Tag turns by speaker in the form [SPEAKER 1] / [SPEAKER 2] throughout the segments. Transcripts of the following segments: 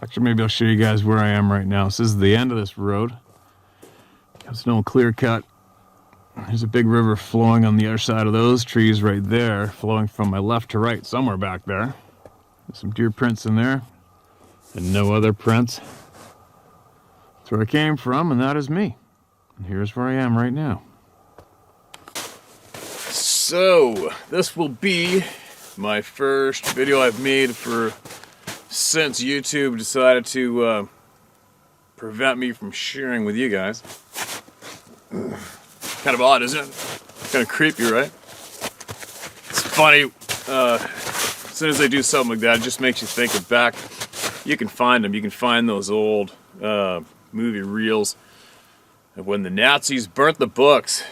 [SPEAKER 1] Actually, maybe I'll show you guys where I am right now. This is the end of this road. It's no clear cut. There's a big river flowing on the other side of those trees right there, flowing from my left to right, somewhere back there. There's some deer prints in there, and no other prints. That's where I came from, and that is me. And here's where I am right now. So, this will be my first video I've made since YouTube decided to prevent me from sharing with you guys. Kind of odd, isn't it? Kind of creepy, right? It's funny, as soon as they do something like that, it just makes you think of back. You can find them. You can find those old movie reels of when the Nazis burnt the books.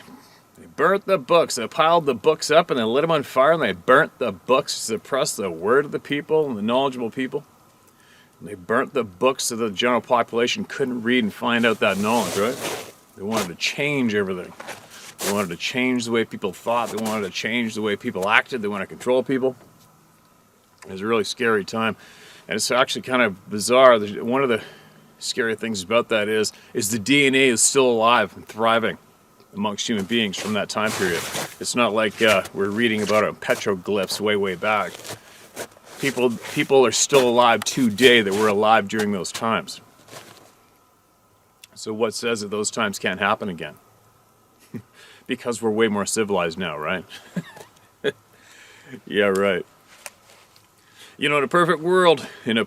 [SPEAKER 1] They burnt the books. They piled the books up and they lit them on fire and they burnt the books to suppress the word of the people and the knowledgeable people. And they burnt the books so the general population couldn't read and find out that knowledge, right? They wanted to change everything. They wanted to change the way people thought. They wanted to change the way people acted. They wanted to control people. It was a really scary time. And it's actually kind of bizarre. One of the scary things about that is the DNA is still alive and thriving amongst human beings from that time period. It's not like we're reading about it in petroglyphs way back. People are still alive today that were alive during those times. So what says that those times can't happen again? Because we're way more civilized now, right? Yeah, right. You know, in a perfect world, the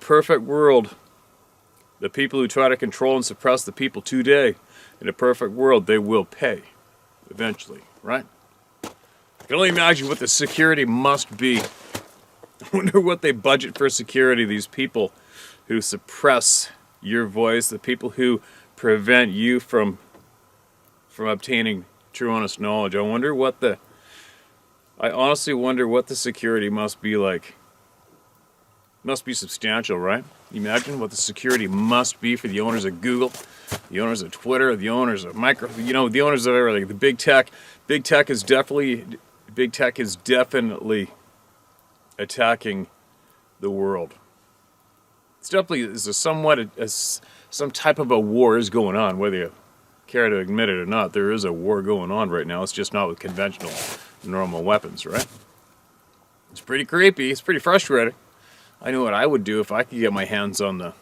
[SPEAKER 1] people who try to control and suppress the people today, in a perfect world, they will pay eventually, right? I can only imagine what the security must be. I wonder what they budget for security, these people who suppress your voice, the people who prevent you from obtaining true, honest knowledge. I honestly wonder what the security must be like. Must be substantial, right? Imagine what the security must be for the owners of Google, the owners of Twitter, the owners of the owners of everything. The big tech is definitely attacking the world. It's definitely some type of a war is going on, whether you care to admit it or not. There is a war going on right now. It's just not with conventional, normal weapons, right? It's pretty creepy. It's pretty frustrating. I know what I would do if I could get my hands on the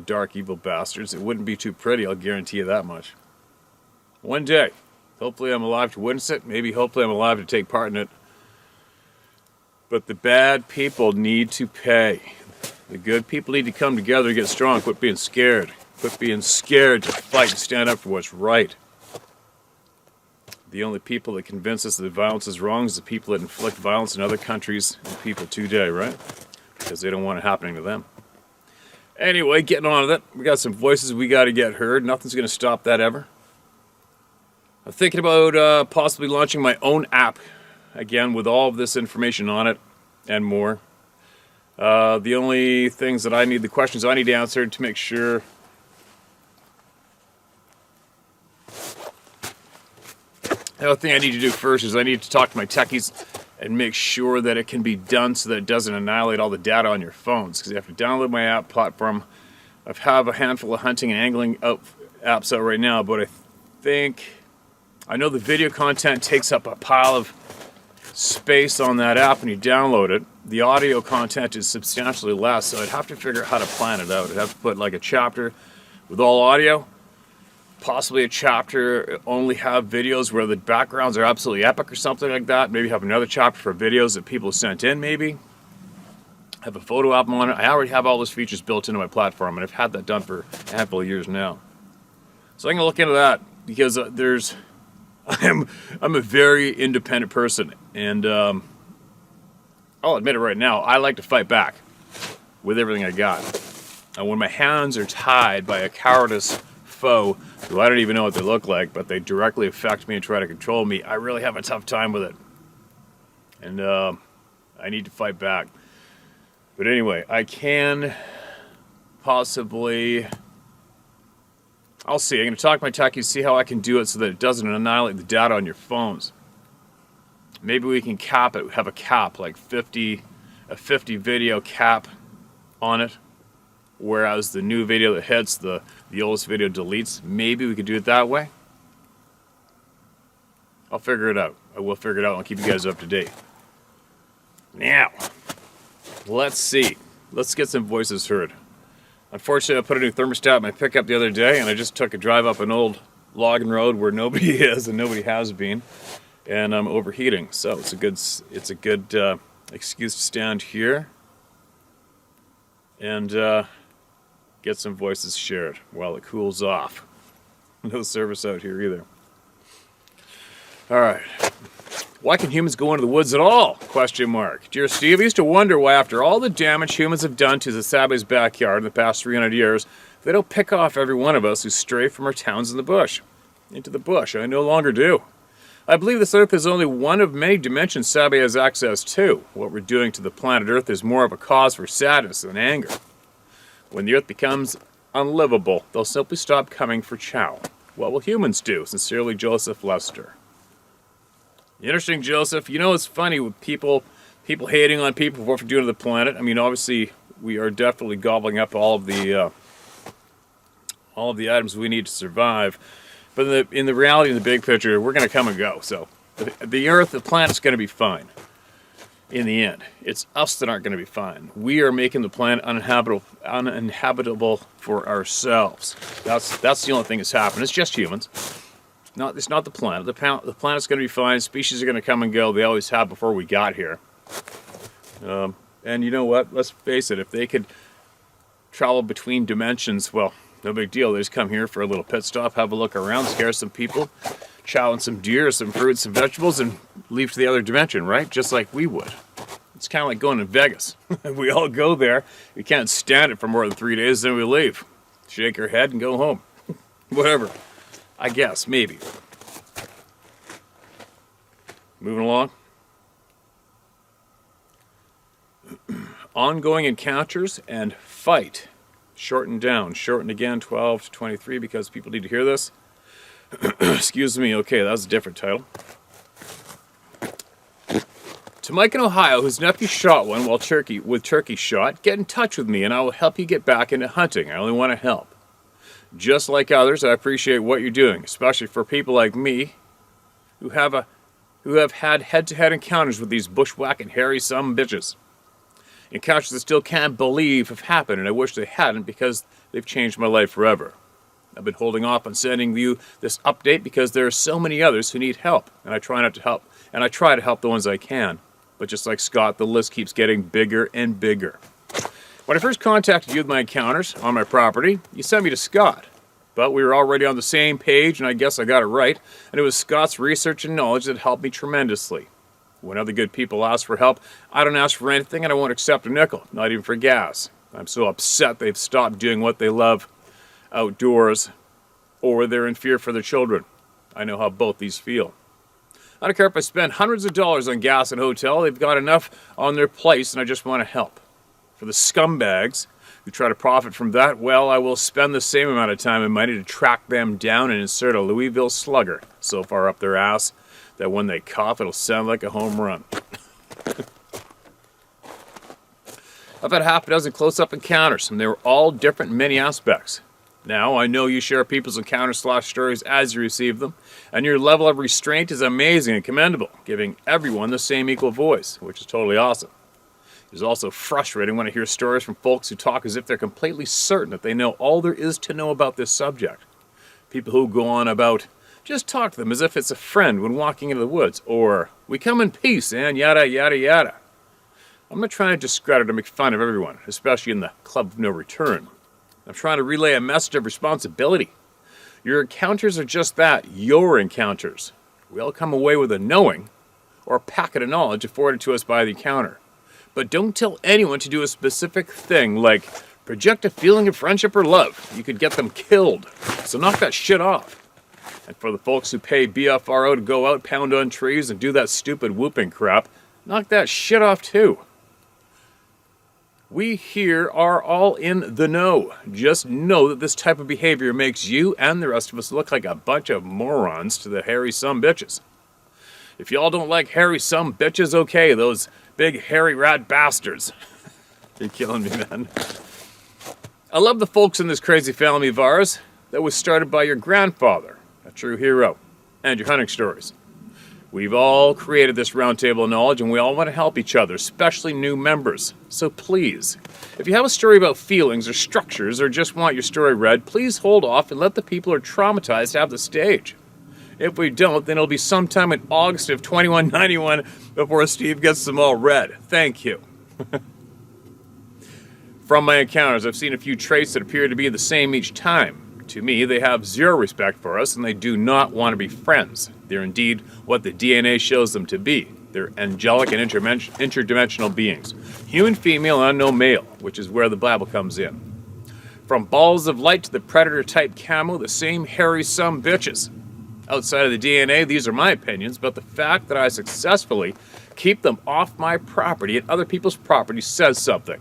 [SPEAKER 1] dark, evil bastards. It wouldn't be too pretty, I'll guarantee you that much. One day, hopefully I'm alive to witness it. Maybe hopefully I'm alive to take part in it. But the bad people need to pay. The good people need to come together and get strong. Quit being scared. Quit being scared to fight and stand up for what's right. The only people that convince us that violence is wrong is the people that inflict violence in other countries and people today, right? Because they don't want it happening to them. Anyway, getting on with it. We got some voices we got to get heard. Nothing's going to stop that ever. I'm thinking about possibly launching my own app, again, with all of this information on it and more. The only things that the questions I need answered to make sure the other thing I need to do first is I need to talk to my techies and make sure that it can be done so that it doesn't annihilate all the data on your phones. Because you have to download my app platform. I have a handful of hunting and angling apps out right now, but I know the video content takes up a pile of space on that app when you download it. The audio content is substantially less, so I'd have to figure out how to plan it out. I'd have to put like a chapter with all audio, possibly a chapter only have videos where the backgrounds are absolutely epic or something like that. Maybe have another chapter for videos that people sent in, maybe. Have a photo album on it. I already have all those features built into my platform, and I've had that done for a handful of years now. So I'm going to look into that, because I'm a very independent person, and I'll admit it right now, I like to fight back with everything I got. And when my hands are tied by a cowardice foe, who I don't even know what they look like, but they directly affect me and try to control me, I really have a tough time with it. And I need to fight back. But anyway, I can possibly... I'll see. I'm going to talk to my techies, see how I can do it so that it doesn't annihilate the data on your phones. Maybe we can cap it, have a cap, like a 50 video cap on it. whereas the new video that hits, the oldest video deletes. Maybe we could do it that way. I'll figure it out. I will figure it out and I'll keep you guys up to date. Now, let's see. Let's get some voices heard. Unfortunately, I put a new thermostat in my pickup the other day, and I just took a drive up an old logging road where nobody is and nobody has been, and I'm overheating. So it's a good excuse to stand here and get some voices shared while it cools off. No service out here either. All right. Why can humans go into the woods at all? Question mark. Dear Steve, I used to wonder why after all the damage humans have done to the Sabi's backyard in the past 300 years, they don't pick off every one of us who stray from our towns in the bush. Into the bush. I no longer do. I believe this Earth is only one of many dimensions Sabi has access to. What we're doing to the planet Earth is more of a cause for sadness than anger. When the Earth becomes unlivable, they'll simply stop coming for chow. What will humans do? Sincerely, Joseph Lester. Interesting, Joseph. You know, it's funny with people hating on people for what we're doing to the planet. I mean, obviously, we are definitely gobbling up all of the items we need to survive. But in the reality, in the big picture, we're going to come and go. So the Earth, the planet's going to be fine. In the end, it's us that aren't going to be fine. We are making the planet uninhabitable for ourselves. That's the only thing that's happened. It's just humans. It's not the planet. The planet's going to be fine. Species are going to come and go. They always have before we got here. And you know what? Let's face it. If they could travel between dimensions, well, no big deal. They just come here for a little pit stop, have a look around, scare some people, chow on some deer, some fruits, some vegetables, and leave to the other dimension, right? Just like we would. It's kind of like going to Vegas. We all go there. We can't stand it for more than 3 days, then we leave. Shake our head and go home. Whatever. I guess, maybe. Moving along. Ongoing encounters and fight. Shortened down. Shortened again, 12 to 23, because people need to hear this. Excuse me. Okay, that was a different title. To Mike in Ohio, whose nephew shot one while turkey shot, get in touch with me and I will help you get back into hunting. I only want to help. Just like others, I appreciate what you're doing, especially for people like me who have had head-to-head encounters with these bushwhacking hairy sumbitches. Encounters I still can't believe have happened, and I wish they hadn't because they've changed my life forever. I've been holding off on sending you this update because there are so many others who need help, and I try to help the ones I can. But just like Scott, the list keeps getting bigger and bigger. When I first contacted you with my encounters on my property, you sent me to Scott. But we were already on the same page, and I guess I got it right, and it was Scott's research and knowledge that helped me tremendously. When other good people ask for help, I don't ask for anything, and I won't accept a nickel, not even for gas. I'm so upset they've stopped doing what they love outdoors, or they're in fear for their children. I know how both these feel. I don't care if I spend hundreds of dollars on gas and hotel, they've got enough on their plates, and I just want to help. For the scumbags who try to profit from that, well, I will spend the same amount of time and money to track them down and insert a Louisville slugger so far up their ass that when they cough, it'll sound like a home run. I've had half a dozen close-up encounters, and they were all different in many aspects. Now, I know you share people's encounter/stories as you receive them, and your level of restraint is amazing and commendable, giving everyone the same equal voice, which is totally awesome. It is also frustrating when I hear stories from folks who talk as if they're completely certain that they know all there is to know about this subject. People who go on about, just talk to them as if it's a friend when walking into the woods, or, we come in peace, and yada, yada, yada. I'm not trying to discredit or make fun of everyone, especially in the Club of No Return. I'm trying to relay a message of responsibility. Your encounters are just that, your encounters. We all come away with a knowing, or a packet of knowledge afforded to us by the encounter. But don't tell anyone to do a specific thing like project a feeling of friendship or love. You could get them killed. So knock that shit off. And for the folks who pay BFRO to go out, pound on trees, and do that stupid whooping crap, knock that shit off too. We here are all in the know. Just know that this type of behavior makes you and the rest of us look like a bunch of morons to the hairy sumbitches. If y'all don't like hairy sumbitches, okay, those big hairy rat bastards. You're killing me, man. I love the folks in this crazy family of ours that was started by your grandfather, a true hero, and your hunting stories. We've all created this roundtable of knowledge, and we all want to help each other, especially new members. So please, if you have a story about feelings or structures or just want your story read, please hold off and let the people who are traumatized have the stage. If we don't, then it'll be sometime in August of 2191 before Steve gets them all read. Thank you. From my encounters, I've seen a few traits that appear to be the same each time. To me, they have zero respect for us, and they do not want to be friends. They're indeed what the DNA shows them to be. They're angelic and interdimensional beings. Human female and unknown male, which is where the Bible comes in. From balls of light to the predator-type camo, the same hairy sumbitches. Outside of the DNA, these are my opinions, but the fact that I successfully keep them off my property and other people's property says something.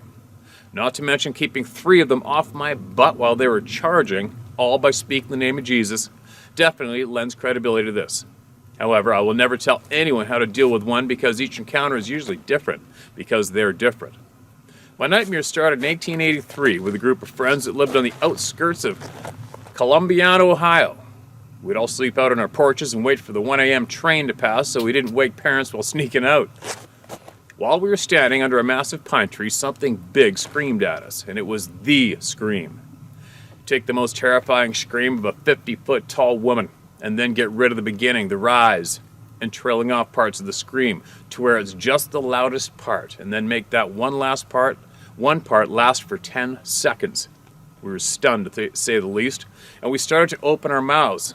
[SPEAKER 1] Not to mention keeping 3 of them off my butt while they were charging, all by speaking the name of Jesus, definitely lends credibility to this. However, I will never tell anyone how to deal with one because each encounter is usually different, because they're different. My nightmare started in 1883 with a group of friends that lived on the outskirts of Columbiana, Ohio. We'd all sleep out on our porches and wait for the 1 a.m. train to pass so we didn't wake parents while sneaking out. While we were standing under a massive pine tree, something big screamed at us, and it was the scream. Take the most terrifying scream of a 50-foot tall woman, and then get rid of the beginning, the rise, and trailing off parts of the scream to where it's just the loudest part, and then make that one part last for 10 seconds. We were stunned, to say the least, and we started to open our mouths.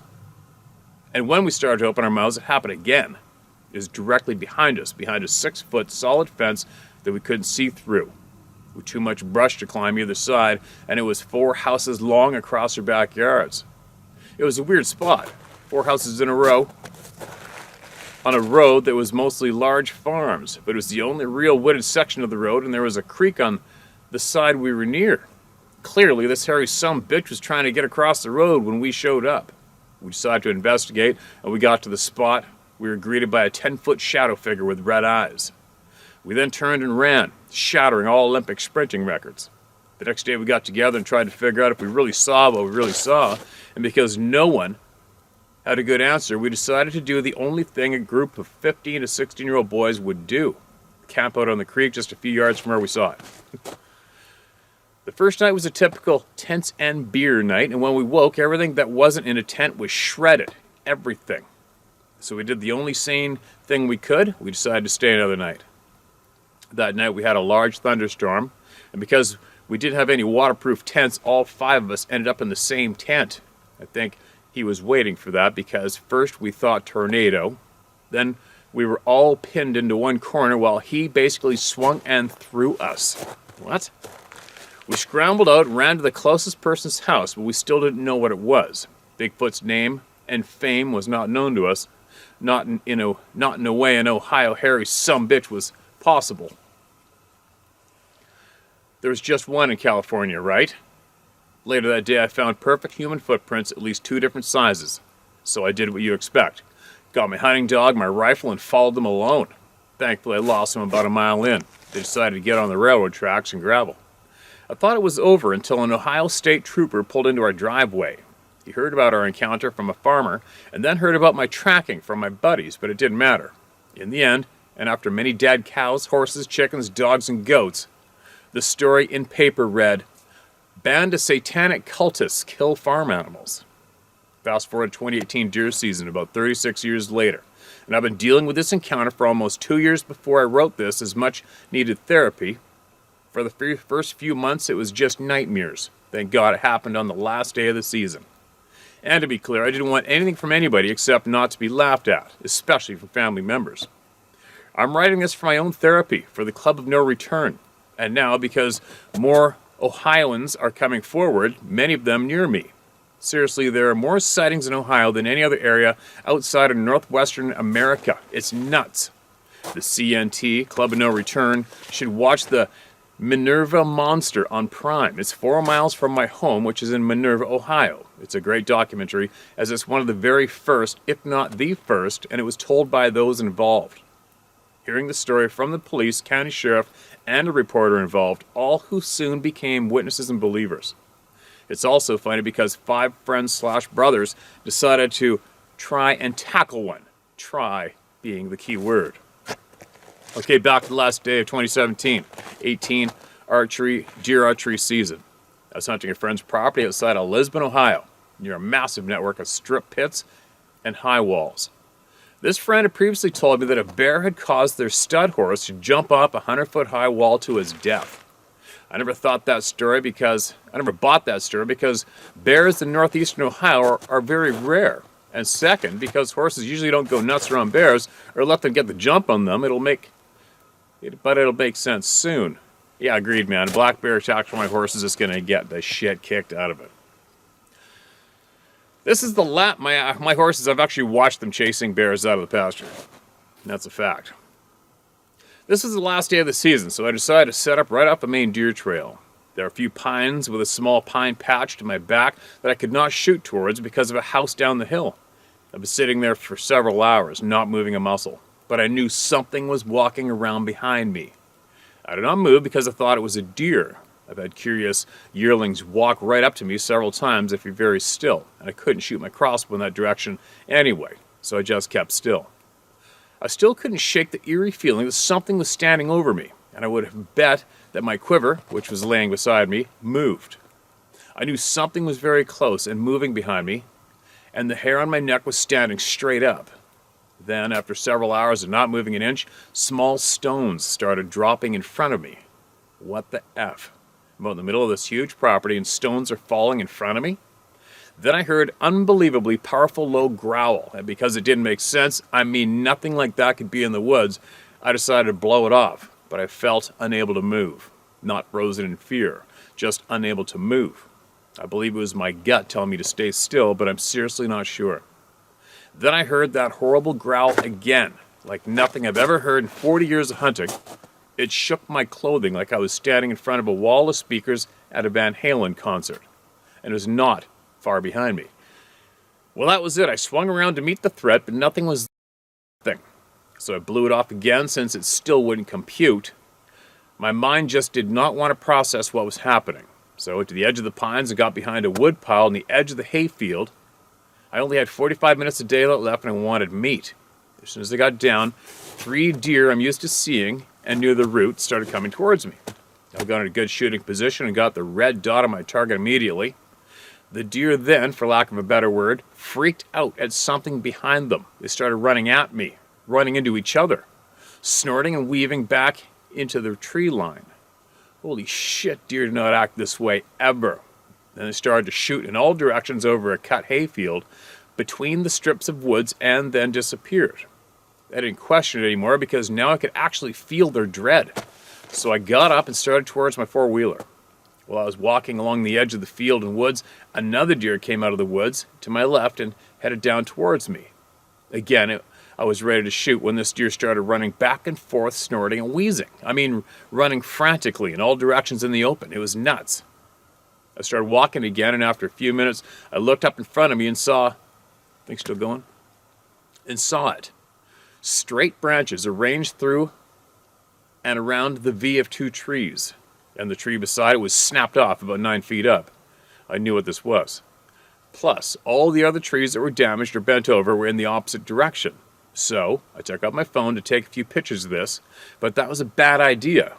[SPEAKER 1] And when we started to open our mouths, it happened again. It was directly behind us, behind a 6-foot solid fence that we couldn't see through, with too much brush to climb either side, and it was 4 houses long across our backyards. It was a weird spot, 4 houses in a row, on a road that was mostly large farms, but it was the only real wooded section of the road, and there was a creek on the side we were near. Clearly, this hairy sumbitch was trying to get across the road when we showed up. We decided to investigate, and we got to the spot. We were greeted by a 10-foot shadow figure with red eyes. We then turned and ran, shattering all Olympic sprinting records. The next day we got together and tried to figure out if we really saw what we really saw, and because no one had a good answer, we decided to do the only thing a group of 15 to 16-year-old boys would do: camp out on the creek just a few yards from where we saw it. The first night was a typical tents and beer night, and when we woke, everything that wasn't in a tent was shredded. Everything. So we did the only sane thing we could. We decided to stay another night. That night we had a large thunderstorm, and because we didn't have any waterproof tents, all 5 of us ended up in the same tent. I think he was waiting for that because first we thought tornado, then we were all pinned into one corner while he basically swung and threw us. What? We scrambled out and ran to the closest person's house, but we still didn't know what it was. Bigfoot's name and fame was not known to us. Not in a way an Ohio hairy sumbitch was possible. There was just one in California, right? Later that day I found perfect human footprints, at least 2 different sizes. So I did what you expect. Got my hunting dog, my rifle, and followed them alone. Thankfully I lost them about a mile in. They decided to get on the railroad tracks and gravel. I thought it was over until an Ohio State trooper pulled into our driveway. He heard about our encounter from a farmer, and then heard about my tracking from my buddies, but it didn't matter. In the end, and after many dead cows, horses, chickens, dogs, and goats, the story in paper read, "Band of satanic cultists kill farm animals." Fast forward to 2018 deer season, about 36 years later, and I've been dealing with this encounter for almost 2 years before I wrote this as much needed therapy. For the first few months, it was just nightmares. Thank God it happened on the last day of the season. And to be clear, I didn't want anything from anybody except not to be laughed at, especially from family members. I'm writing this for my own therapy, for the Club of No Return. And now, because more Ohioans are coming forward, many of them near me. Seriously, there are more sightings in Ohio than any other area outside of northwestern America. It's nuts. The CNT, Club of No Return, should watch the Minerva Monster on Prime. It's 4 miles from my home, which is in Minerva, Ohio. It's a great documentary, as it's one of the very first, if not the first, and it was told by those involved. Hearing the story from the police, county sheriff, and a reporter involved, all who soon became witnesses and believers. It's also funny because 5 friends/brothers decided to try and tackle one. Try being the key word. Okay, back to the last day of 2017. 18 deer archery season. I was hunting a friend's property outside of Lisbon, Ohio, near a massive network of strip pits and high walls. This friend had previously told me that a bear had caused their stud horse to jump up a 100-foot high wall to his death. I never bought that story because bears in northeastern Ohio are very rare. And second, because horses usually don't go nuts around bears or let them get the jump on them, it'll make sense soon. Yeah, agreed, man. A black bear attacks one of my horses is going to get the shit kicked out of it. This is my horses, I've actually watched them chasing bears out of the pasture. That's a fact. This was the last day of the season, so I decided to set up right off the main deer trail. There are a few pines with a small pine patch to my back that I could not shoot towards because of a house down the hill. I was sitting there for several hours, not moving a muscle, but I knew something was walking around behind me. I did not move because I thought it was a deer. I've had curious yearlings walk right up to me several times if you're very still, and I couldn't shoot my crossbow in that direction anyway, so I just kept still. I still couldn't shake the eerie feeling that something was standing over me, and I would have bet that my quiver, which was laying beside me, moved. I knew something was very close and moving behind me, and the hair on my neck was standing straight up. Then, after several hours of not moving an inch, small stones started dropping in front of me. What the F? I'm out in the middle of this huge property and stones are falling in front of me? Then I heard unbelievably powerful low growl, and because it didn't make sense, I mean nothing like that could be in the woods, I decided to blow it off, but I felt unable to move. Not frozen in fear, just unable to move. I believe it was my gut telling me to stay still, but I'm seriously not sure. Then I heard that horrible growl again, like nothing I've ever heard in 40 years of hunting. It shook my clothing like I was standing in front of a wall of speakers at a Van Halen concert, and it was not far behind me. Well, that was it. I swung around to meet the threat, but nothing was there. So I blew it off again since it still wouldn't compute. My mind just did not want to process what was happening. So I went to the edge of the pines and got behind a wood pile on the edge of the hayfield. I only had 45 minutes of daylight left and I wanted meat. As soon as I got down, 3 deer I'm used to seeing and near the route started coming towards me. I got in a good shooting position and got the red dot on my target immediately. The deer then, for lack of a better word, freaked out at something behind them. They started running at me, running into each other, snorting and weaving back into the tree line. Holy shit, deer do not act this way ever. Then they started to shoot in all directions over a cut hayfield between the strips of woods and then disappeared. I didn't question it anymore because now I could actually feel their dread. So I got up and started towards my four-wheeler. While I was walking along the edge of the field and woods, another deer came out of the woods to my left and headed down towards me. Again, I was ready to shoot when this deer started running back and forth, snorting and wheezing. I mean, running frantically in all directions in the open. It was nuts. I started walking again, and after a few minutes, I looked up in front of me and saw... Things still going? And saw it. Straight branches arranged through and around the V of 2 trees, and the tree beside it was snapped off about 9 feet up. I knew what this was. Plus, all the other trees that were damaged or bent over were in the opposite direction. So, I took out my phone to take a few pictures of this, but that was a bad idea.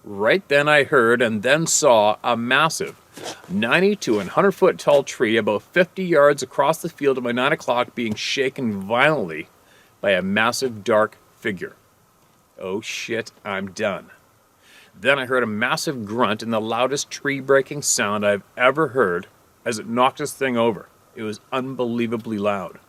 [SPEAKER 1] Right then I heard and then saw a massive 90 to 100 foot tall tree about 50 yards across the field at my 9 o'clock being shaken violently by a massive dark figure. Oh shit, I'm done. Then I heard a massive grunt and the loudest tree-breaking sound I've ever heard as it knocked this thing over. It was unbelievably loud.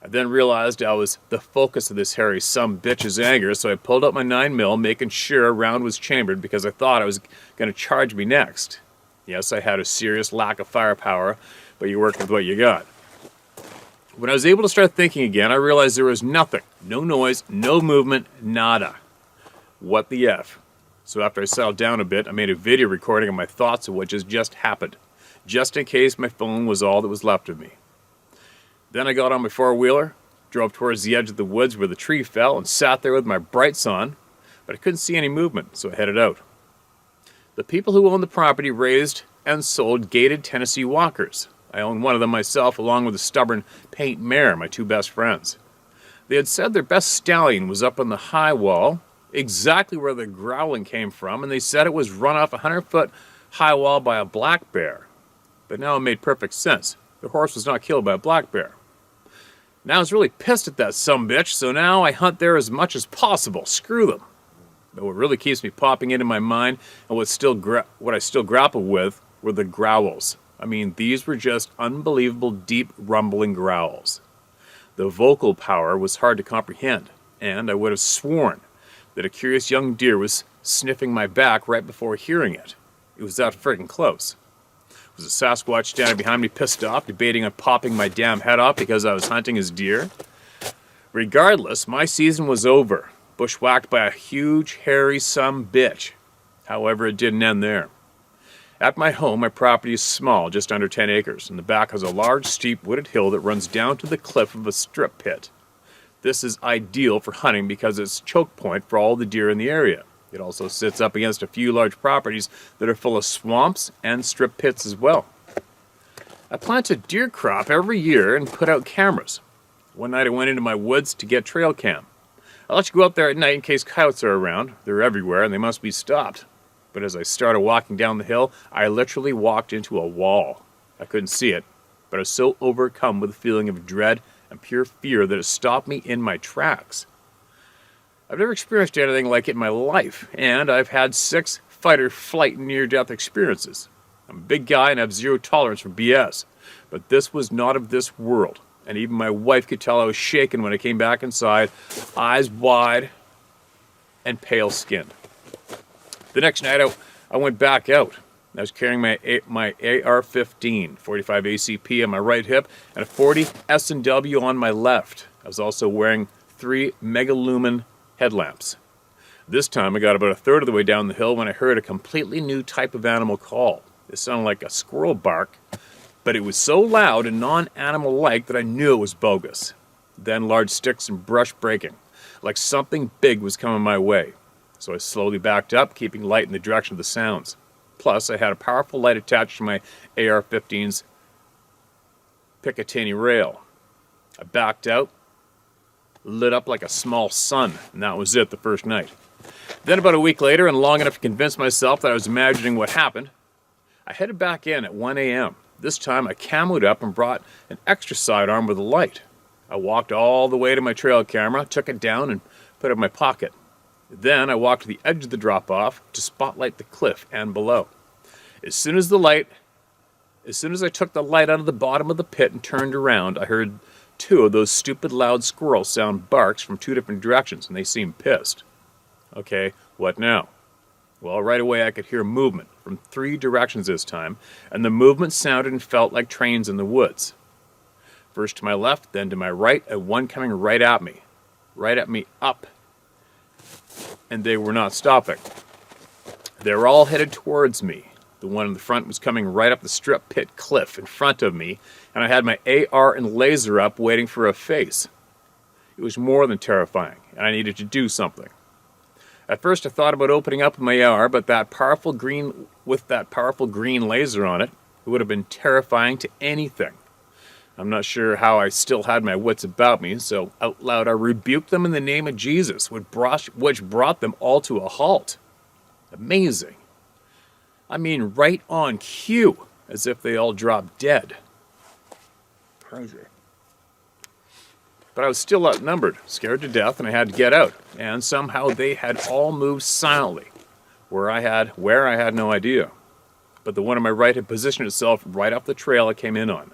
[SPEAKER 1] I then realized I was the focus of this hairy sumbitch's anger, so I pulled out my 9mm, making sure a round was chambered because I thought it was going to charge me next. Yes, I had a serious lack of firepower, but you work with what you got. When I was able to start thinking again, I realized there was nothing. No noise, no movement, nada. What the F? So after I settled down a bit, I made a video recording of my thoughts of what just happened, just in case my phone was all that was left of me. Then I got on my four-wheeler, drove towards the edge of the woods where the tree fell, and sat there with my brights on, but I couldn't see any movement, so I headed out. The people who owned the property raised and sold gated Tennessee walkers. I owned one of them myself, along with a stubborn paint mare, my two best friends. They had said their best stallion was up on the high wall, exactly where the growling came from, and they said it was run off a 100-foot high wall by a black bear. But now it made perfect sense. The horse was not killed by a black bear. Now I was really pissed at that sumbitch, so now I hunt there as much as possible. Screw them. But what really keeps me popping into my mind, and what I still grapple with, were the growls. I mean, these were just unbelievable deep rumbling growls. The vocal power was hard to comprehend, and I would have sworn that a curious young deer was sniffing my back right before hearing it. It was that friggin' close. Was a Sasquatch standing behind me, pissed off, debating on popping my damn head off because I was hunting his deer? Regardless, my season was over, bushwhacked by a huge, hairy sumbitch. However, it didn't end there. At my home, my property is small, just under 10 acres, and the back has a large, steep, wooded hill that runs down to the cliff of a strip pit. This is ideal for hunting because it's a choke point for all the deer in the area. It also sits up against a few large properties that are full of swamps and strip pits as well. I plant a deer crop every year and put out cameras. One night I went into my woods to get trail cam. I let you go out there at night in case coyotes are around. They're everywhere and they must be stopped. But as I started walking down the hill, I literally walked into a wall. I couldn't see it, but I was so overcome with a feeling of dread and pure fear that it stopped me in my tracks. I've never experienced anything like it in my life, and I've had 6 fight-or-flight near-death experiences. I'm a big guy and have zero tolerance for BS, but this was not of this world, and even my wife could tell I was shaking when I came back inside, eyes wide and pale-skinned. The next night I went back out. I was carrying my AR-15, 45 ACP on my right hip, and a 40 S&W on my left. I was also wearing 3 megalumen headlamps. This time I got about a third of the way down the hill when I heard a completely new type of animal call. It sounded like a squirrel bark, but it was so loud and non-animal-like that I knew it was bogus. Then large sticks and brush breaking, like something big was coming my way. So I slowly backed up, keeping light in the direction of the sounds. Plus, I had a powerful light attached to my AR-15's Picatinny rail. I backed out, lit up like a small sun, and that was it the first night. Then about a week later, and long enough to convince myself that I was imagining what happened, I headed back in at 1 a.m. This time I camoed up and brought an extra sidearm with a light. I walked all the way to my trail camera, took it down, and put it in my pocket. Then I walked to the edge of the drop-off to spotlight the cliff and below. As soon as I took the light out of the bottom of the pit and turned around, I heard 2 of those stupid loud squirrels sound barks from 2 different directions, and they seemed pissed. Okay, what now? Well, right away I could hear movement from 3 directions this time, and the movement sounded and felt like trains in the woods. First to my left, then to my right, and one coming right at me up. And they were not stopping. They were all headed towards me. The one in the front was coming right up the strip pit cliff in front of me, and I had my AR and laser up waiting for a face. It was more than terrifying, and I needed to do something. At first I thought about opening up my AR, but with that powerful green laser on it, it would have been terrifying to anything. I'm not sure how I still had my wits about me, so out loud I rebuked them in the name of Jesus, which brought them all to a halt. Amazing. I mean, right on cue, as if they all dropped dead. Crazy. But I was still outnumbered, scared to death, and I had to get out. And somehow they had all moved silently, where I had no idea. But the one on my right had positioned itself right off the trail I came in on.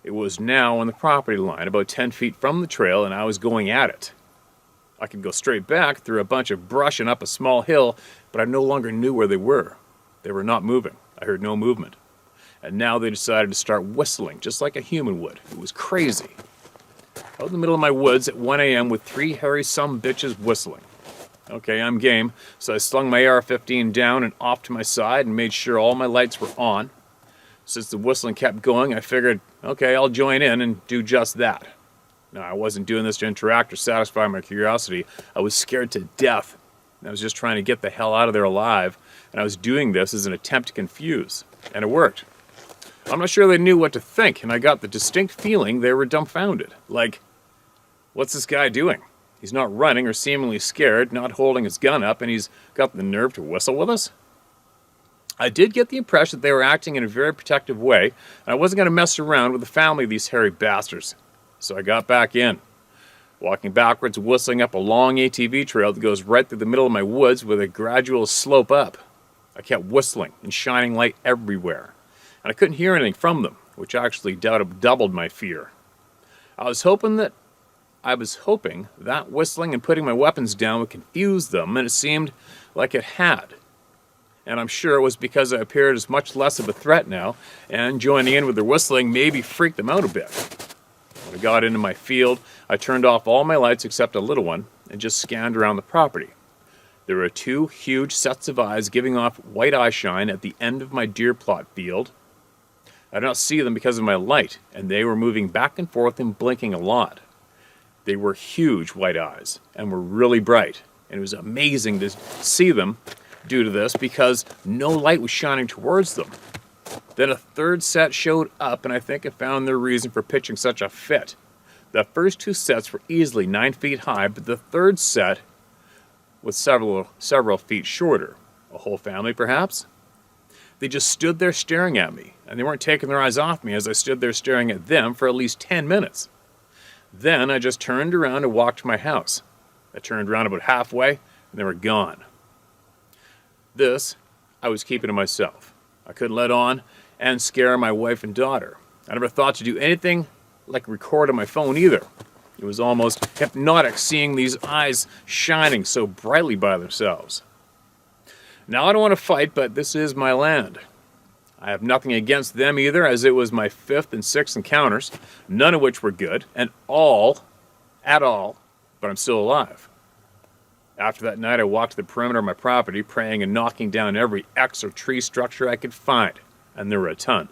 [SPEAKER 1] It was now on the property line, about 10 feet from the trail, and I was going at it. I could go straight back through a bunch of brush and up a small hill, but I no longer knew where they were. They were not moving. I heard no movement. And now they decided to start whistling, just like a human would. It was crazy. Out in the middle of my woods at 1 a.m. with 3 hairy sumbitches whistling. Okay, I'm game, so I slung my AR-15 down and off to my side and made sure all my lights were on. Since the whistling kept going, I figured, okay, I'll join in and do just that. No, I wasn't doing this to interact or satisfy my curiosity. I was scared to death. I was just trying to get the hell out of there alive, and I was doing this as an attempt to confuse. And it worked. I'm not sure they knew what to think, and I got the distinct feeling they were dumbfounded. Like, what's this guy doing? He's not running or seemingly scared, not holding his gun up, and he's got the nerve to whistle with us? I did get the impression that they were acting in a very protective way, and I wasn't going to mess around with the family of these hairy bastards. So I got back in, walking backwards, whistling up a long ATV trail that goes right through the middle of my woods with a gradual slope up. I kept whistling and shining light everywhere, and I couldn't hear anything from them, which actually doubled my fear. I was hoping that whistling and putting my weapons down would confuse them, and it seemed like it had. And I'm sure it was because I appeared as much less of a threat now, and joining in with their whistling maybe freaked them out a bit. When I got into my field, I turned off all my lights except a little one, and just scanned around the property. There were 2 huge sets of eyes giving off white eye shine at the end of my deer plot field. I did not see them because of my light, and they were moving back and forth and blinking a lot. They were huge white eyes, and were really bright, and it was amazing to see them due to this because no light was shining towards them. Then a third set showed up, and I think I found their reason for pitching such a fit. The first 2 sets were easily 9 feet high, but the third set was several feet shorter. A whole family, perhaps? They just stood there staring at me, and they weren't taking their eyes off me as I stood there staring at them for at least 10 minutes. Then I just turned around and walked to my house. I turned around about halfway, and they were gone. This I was keeping to myself. I couldn't let on and scare my wife and daughter. I never thought to do anything like record on my phone either. It was almost hypnotic seeing these eyes shining so brightly by themselves. Now I don't want to fight, but this is my land. I have nothing against them either, as it was my 5th and 6th encounters, none of which were good, and at all, but I'm still alive. After that night, I walked to the perimeter of my property, praying and knocking down every X or tree structure I could find, and there were a ton.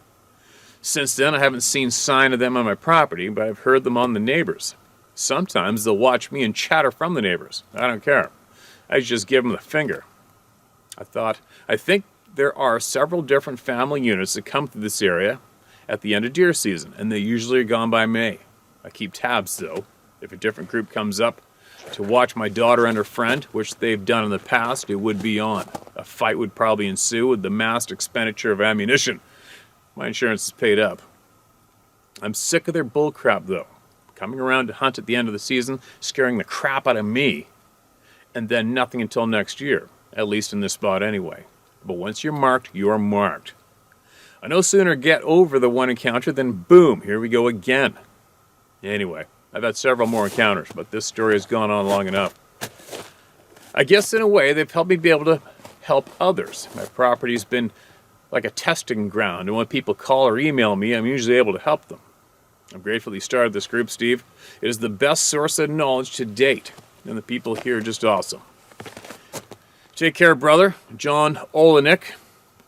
[SPEAKER 1] Since then, I haven't seen sign of them on my property, but I've heard them on the neighbors. Sometimes they'll watch me and chatter from the neighbors. I don't care. I just give them the finger. I think there are several different family units that come through this area at the end of deer season, and they usually are gone by May. I keep tabs, though. If a different group comes up to watch my daughter and her friend, which they've done in the past, it would be on. A fight would probably ensue with the massed expenditure of ammunition. My insurance is paid up. I'm sick of their bullcrap, though. Coming around to hunt at the end of the season, scaring the crap out of me, and then nothing until next year, at least in this spot anyway. But once you're marked, you're marked. I no sooner get over the one encounter than boom, here we go again. Anyway, I've had several more encounters, but this story has gone on long enough. I guess in a way they've helped me be able to help others. My property's been like a testing ground, and when people call or email me, I'm usually able to help them. I'm grateful you started this group, Steve. It is the best source of knowledge to date, and the people here are just awesome. Take care, brother. John Olenek.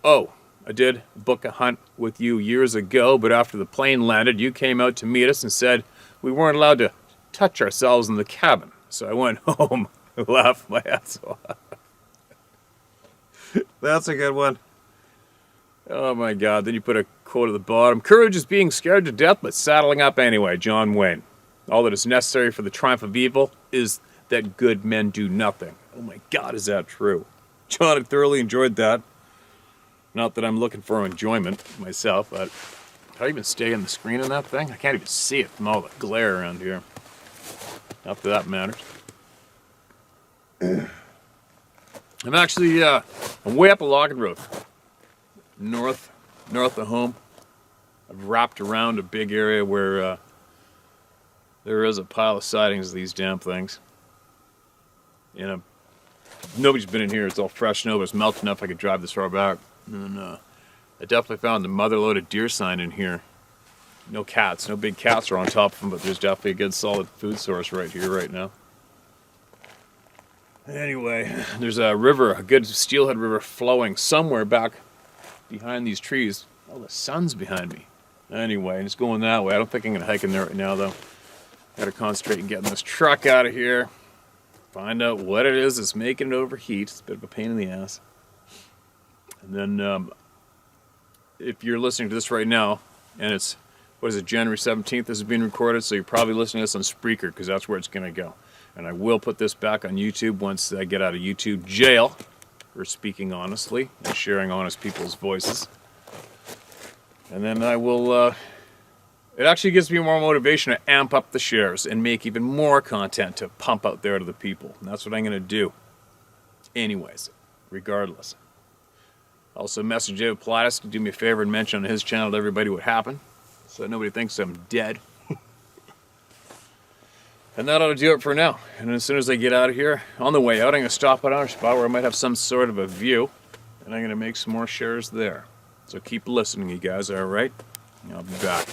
[SPEAKER 1] Oh, I did book a hunt with you years ago, but after the plane landed, you came out to meet us and said we weren't allowed to touch ourselves in the cabin. So I went home and laughed my ass off. That's a good one. Oh my God. Then you put a quote at the bottom. Courage is being scared to death, but saddling up anyway. John Wayne. All that is necessary for the triumph of evil is that good men do nothing. Oh my God, is that true? John, I thoroughly enjoyed that. Not that I'm looking for enjoyment myself, but can I even stay on the screen on that thing? I can't even see it from all the glare around here. Not that that matters. I'm actually, I'm way up a logging road. North of home. I've wrapped around a big area where there is a pile of sightings of these damn things. You know, nobody's been in here. It's all fresh snow, but it's melted enough I could drive this far back. And I definitely found the mother-loaded deer sign in here. No cats. No big cats are on top of them, but there's definitely a good solid food source right here, right now. Anyway, there's a river, a good steelhead river flowing somewhere back behind these trees. Oh, the sun's behind me. Anyway, it's going that way. I don't think I'm going to hike in there right now, though. Got to concentrate on getting this truck out of here. Find out what it is that's making it overheat. It's a bit of a pain in the ass. And then if you're listening to this right now, and it's, what is it, January 17th this is being recorded, so you're probably listening to this on Spreaker, because that's where it's going to go. And I will put this back on YouTube once I get out of YouTube jail for speaking honestly and sharing honest people's voices. And then I will, it actually gives me more motivation to amp up the shares and make even more content to pump out there to the people. And that's what I'm going to do. Anyways, regardless. Also, message David Pilatus to do me a favor and mention on his channel to everybody what happened, so that nobody thinks I'm dead. And that ought to do it for now. And as soon as I get out of here, on the way out, I'm going to stop at another spot where I might have some sort of a view, and I'm going to make some more shares there. So keep listening, you guys, all right? I'll be back.